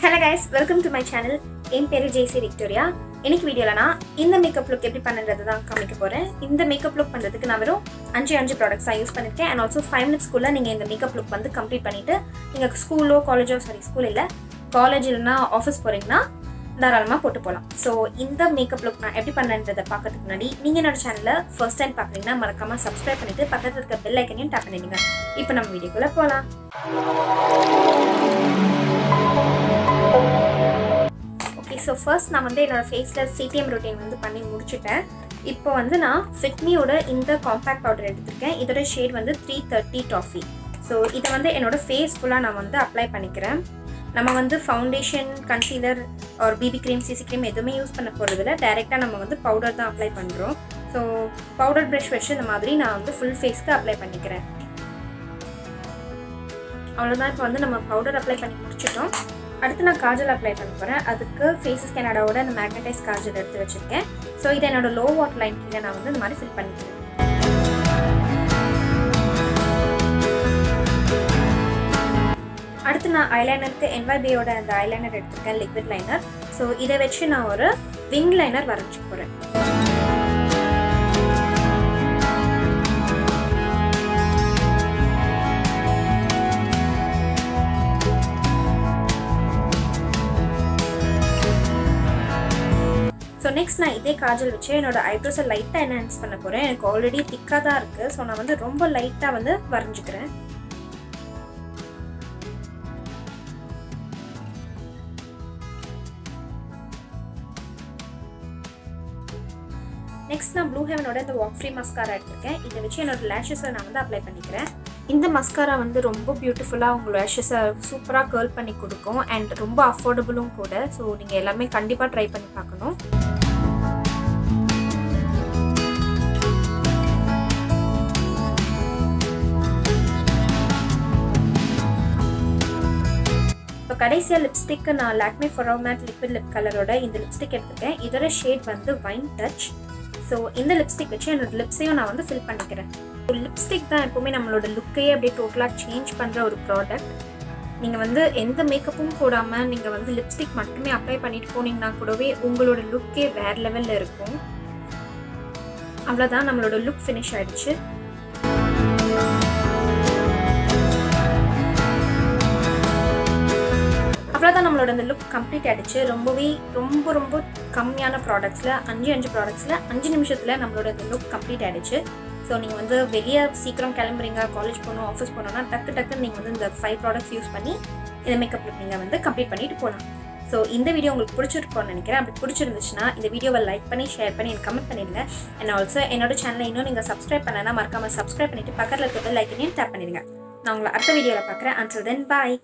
Hello guys, welcome to my channel. என் பேரு Jaicy Victoria. இன்னைக்கு வீடியோல நான் இந்த மேக்கப் லுக் எப்படி பண்றது தான் காமிக்க போறேன். இந்த மேக்கப் லுக் பண்றதுக்கு நான் வெறும் 5 ப்ராடக்ட்ஸ் யூஸ் பண்ணிருக்கேன் and also 5 minutes குள்ள நீங்க இந்த மேக்கப் லுக் வந்து கம்ப்ளீட் பண்ணிட்டு நீங்க ஸ்கூலோ காலேஜோ ஸ்கூல் இல்ல காலேஜ் இல்லனா ஆபீஸ் போறீங்கன்னா தாராளமா போட்டு போலாம். சோ இந்த மேக்கப் லுக் நான் எப்படி பண்றேன்றதை பார்க்கிறதுக்கு முன்னாடி நீங்க என்னோட சேனலை ஃபர்ஸ்ட் டைம் பார்க்கறீங்கன்னா மறக்காம Subscribe பண்ணிட்டு பக்கத்துல இருக்க பெல் ஐகானையும் டாப் பண்ணிடுங்க. இப்போ நம்ம வீடியோக்குள்ள போலாம். Okay, so first நான் வந்து என்னோட ஃபேஸ்ல CTM routine வந்து பண்ணி முடிச்சிட்டேன். இப்போ வந்து நான் Fit Me ஓட இந்த காம்பாக்ட் பவுடர் எடுத்துர்க்கேன். இதோட ஷேட் வந்து 330 Toffee. சோ இத வந்து என்னோட ஃபேஸ் ஃபுல்லா நான் வந்து அப்ளை பண்ணிக்கிறேன். நம்ம வந்து foundation, concealer or BB cream, CC cream எதுமே யூஸ் பண்ண போறது இல்ல. டைரக்ட்டா நம்ம வந்து பவுடர் தான் அப்ளை பண்றோம். சோ பவுடர் பிரஷ் வச்சு இந்த மாதிரி நான் வந்து ஃபுல் ஃபேஸ்க்கு அப்ளை பண்ணிக்கிறேன். அவ்வளவுதான். இப்போ வந்து நம்ம பவுடர் அப்ளை பண்ணி முடிச்சிட்டோம். அடுத்து நான் kajal அப்ளை பண்ண போறேன். அதுக்கு ஃபேஸ் கனடாவோட அந்த magneteyes kajal எடுத்து வச்சிருக்கேன். சோ இத என்னோட லோ வாட்டர் லைன் கீழ நான் வந்து இந்த மாதிரி ஃபில் பண்ணிக்கிறேன். அடுத்து நான் eyelinerக்கு NYB ஓட அந்த eyeliner எடுத்துர்க்கேன், liquid liner. சோ இத வெச்சு நான் ஒரு wing liner வரைஞ்சு போறேன். So next நான் இதே kajal வச்சு என்னோட ஐப்ரோஸை லைட்டா என்ஹான்ஸ் பண்ண போறேன். எனக்கு ஆல்ரெடி திக்கா தான் இருக்கு. சோ நான் வந்து ரொம்ப லைட்டா வந்து வரைஞ்சுக்கிறேன். Next நான் Blue Heaven ஓட இந்த walk free mascara எடுத்துர்க்கேன். இத வச்சு என்னோட lashes-ல நான் வந்து அப்ளை பண்ணிக்கிறேன். இந்த mascara வந்து ரொம்ப பியூட்டிஃபுல்லா உங்க lashes-ஐ சூப்பரா curl பண்ணி கொடுக்கும் and ரொம்ப அஃபோர்டபிளும் கூட. சோ நீங்க எல்லாமே கண்டிப்பா ட்ரை பண்ணி பார்க்கணும். இப்போ கடைசியா லிப்ஸ்டிக் நான் Lakem Matte liquid lip கலரோட இந்த லிப்ஸ்டிக் எடுத்துர்க்கேன். இதோட ஷேட் வந்து Wine Touch. சோ இந்த லிப்ஸ்டிக் வச்சு என்னோட லிப்ஸையும் நான் வந்து ஃபில் பண்ணிக்கிறேன். லிப்ஸ்டிக் தான் எப்பவுமே நம்மளோட லுக்கையே அப்படியே டோட்டலா சேஞ்ச் பண்ற ஒரு ப்ராடக்ட். நீங்க வந்து எந்த மேக்கப்பும் போடாம நீங்க வந்து லிப்ஸ்டிக் மட்டுமே அப்ளை பண்ணிட்டு போனீங்கன்னா கூடவே உங்களோட லுக்கே வேற லெவல்ல இருக்கும். அவ்வளவுதான், நம்மளோட லுக் ஃபினிஷ் ஆயிடுச்சு. அவ்வளவுதான், நம்மளோட அந்த லுக் கம்ப்ளீட் ஆயிடுச்சு. ரொம்ப கம்மியான ப்ராடக்ட்ஸ்ல 5 ப்ராடக்ட்ஸ்ல 5 நிமிஷத்துல நம்மளோட அந்த லுக் கம்ப்ளீட் ஆயிடுச்சு. ஸோ நீங்கள் வந்து வெளியே சீக்கிரம் கிளம்புறீங்க, காலேஜ் போகணும், ஆஃபீஸ் போகணுன்னா டக்குன்னு நீங்கள் வந்து இந்த 5 ப்ராடக்ட்ஸ் யூஸ் பண்ணி இந்த மேக்கப் லுக் நீங்கள் வந்து கம்ப்ளீட் பண்ணிட்டு போகலாம். ஸோ இந்த வீடியோ உங்களுக்கு பிடிச்சிருக்கோன்னு நினைக்கிறேன். அப்படி பிடிச்சிருந்துச்சுன்னா இந்த வீடியோவை லைக் பண்ணி ஷேர் பண்ணி எனக்கு கமெண்ட் பண்ணிடுங்க. அண்ட் ஆல்சோ என்னோட சேனலை இன்னும் நீங்கள் Subscribe பண்ணலன்னா மறக்காம Subscribe பண்ணிட்டு பக்கத்தில் இருக்க பெல் ஐகானையும் டேப் பண்ணிடுங்க. நான் உங்களை அடுத்த வீடியோவில் பார்க்குறேன். Until then, bye.